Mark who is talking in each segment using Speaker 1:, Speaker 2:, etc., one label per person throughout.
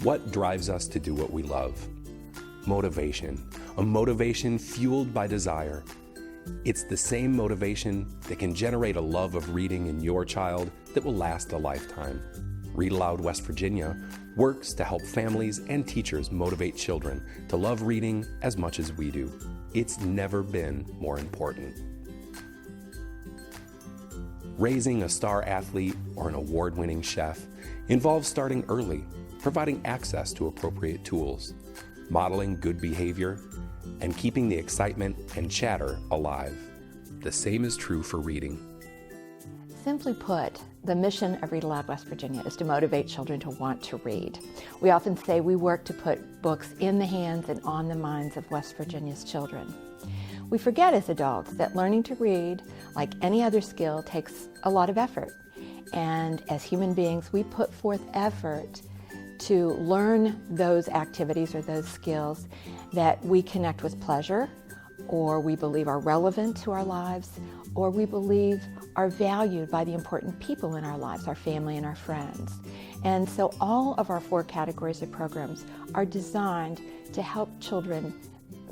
Speaker 1: What drives us to do what we love? Motivation. A motivation fueled by desire. It's the same motivation that can generate a love of reading in your child that will last a lifetime. Read Aloud West Virginia works to help families and teachers motivate children to love reading as much as we do. It's never been more important. Raising a star athlete or an award-winning chef involves starting early, providing access to appropriate tools, modeling good behavior, and keeping the excitement and chatter alive. The same is true for reading.
Speaker 2: Simply put, the mission of Read Aloud West Virginia is to motivate children to want to read. We often say we work to put books in the hands and on the minds of West Virginia's children. We forget as adults that learning to read, like any other skill, takes a lot of effort. And as human beings, we put forth effort to learn those activities or those skills that we connect with pleasure, or we believe are relevant to our lives, or we believe are valued by the important people in our lives, our family and our friends. And so all of our 4 categories of programs are designed to help children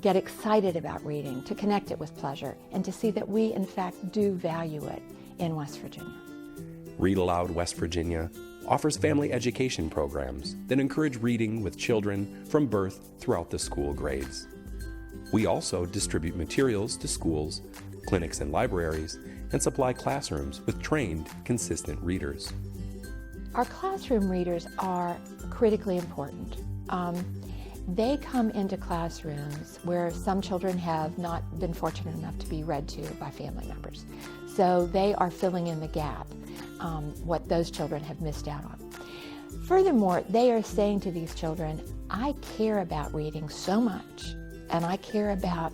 Speaker 2: get excited about reading, to connect it with pleasure, and to see that we, in fact, do value it in West Virginia.
Speaker 1: Read Aloud West Virginia offers family education programs that encourage reading with children from birth throughout the school grades. We also distribute materials to schools, clinics, and libraries, and supply classrooms with trained, consistent readers.
Speaker 2: Our classroom readers are critically important. They come into classrooms where some children have not been fortunate enough to be read to by family members. So they are filling in the gap, what those children have missed out on. Furthermore, they are saying to these children, I care about reading so much, and I care about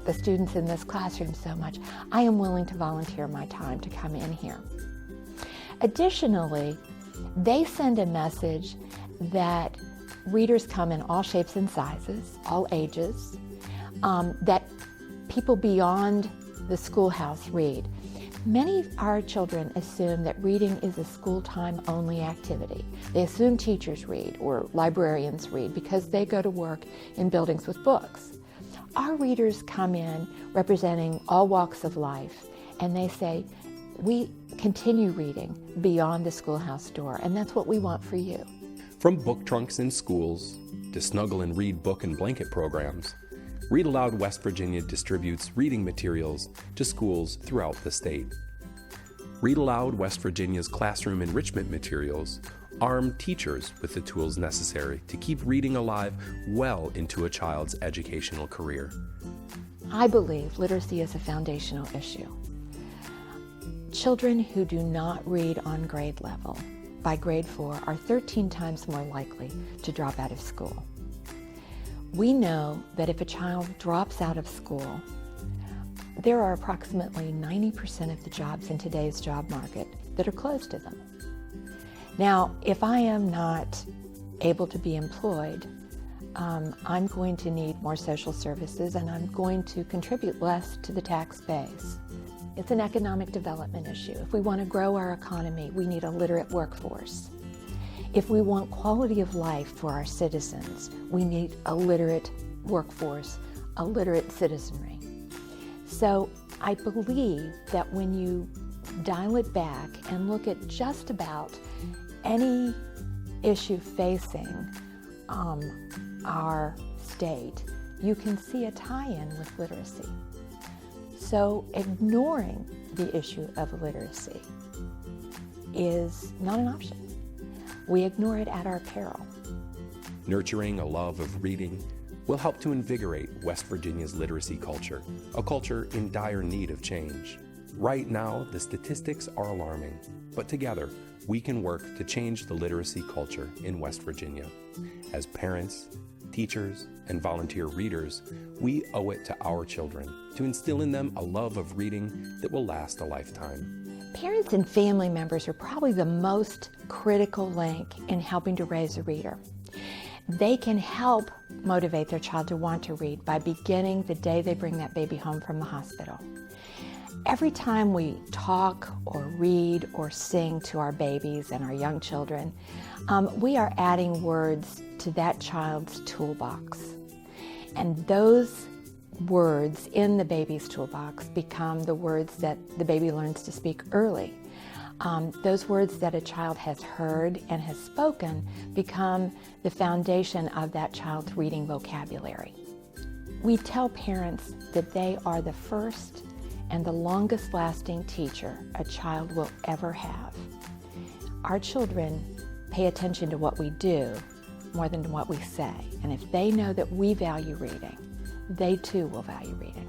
Speaker 2: the students in this classroom so much, I am willing to volunteer my time to come in here. Additionally, they send a message that readers come in all shapes and sizes, all ages, that people beyond the schoolhouse read. Many of our children assume that reading is a school-time only activity. They assume teachers read or librarians read because they go to work in buildings with books. Our readers come in representing all walks of life, and they say, we continue reading beyond the schoolhouse door, and that's what we want for you.
Speaker 1: From book trunks in schools to snuggle and read book and blanket programs, Read Aloud West Virginia distributes reading materials to schools throughout the state. Read Aloud West Virginia's classroom enrichment materials arm teachers with the tools necessary to keep reading alive well into a child's educational career.
Speaker 2: I believe literacy is a foundational issue. Children who do not read on grade level by grade 4 are 13 times more likely to drop out of school. We know that if a child drops out of school, there are approximately 90% of the jobs in today's job market that are closed to them. Now, if I am not able to be employed, I'm going to need more social services, and I'm going to contribute less to the tax base. It's an economic development issue. If we want to grow our economy, we need a literate workforce. If we want quality of life for our citizens, we need a literate workforce, a literate citizenry. So I believe that when you dial it back and look at just about any issue facing our state, you can see a tie-in with literacy. So ignoring the issue of literacy is not an option. We ignore it at our peril.
Speaker 1: Nurturing a love of reading will help to invigorate West Virginia's literacy culture, a culture in dire need of change. Right now, the statistics are alarming, but together, we can work to change the literacy culture in West Virginia. As parents, teachers, and volunteer readers, we owe it to our children to instill in them a love of reading that will last a lifetime.
Speaker 2: Parents and family members are probably the most critical link in helping to raise a reader. They can help motivate their child to want to read by beginning the day they bring that baby home from the hospital. Every time we talk or read or sing to our babies and our young children, we are adding words to that child's toolbox. And those words in the baby's toolbox become the words that the baby learns to speak early. Those words that a child has heard and has spoken become the foundation of that child's reading vocabulary. We tell parents that they are the first and the longest lasting teacher a child will ever have. Our children pay attention to what we do more than to what we say. And if they know that we value reading, they too will value reading.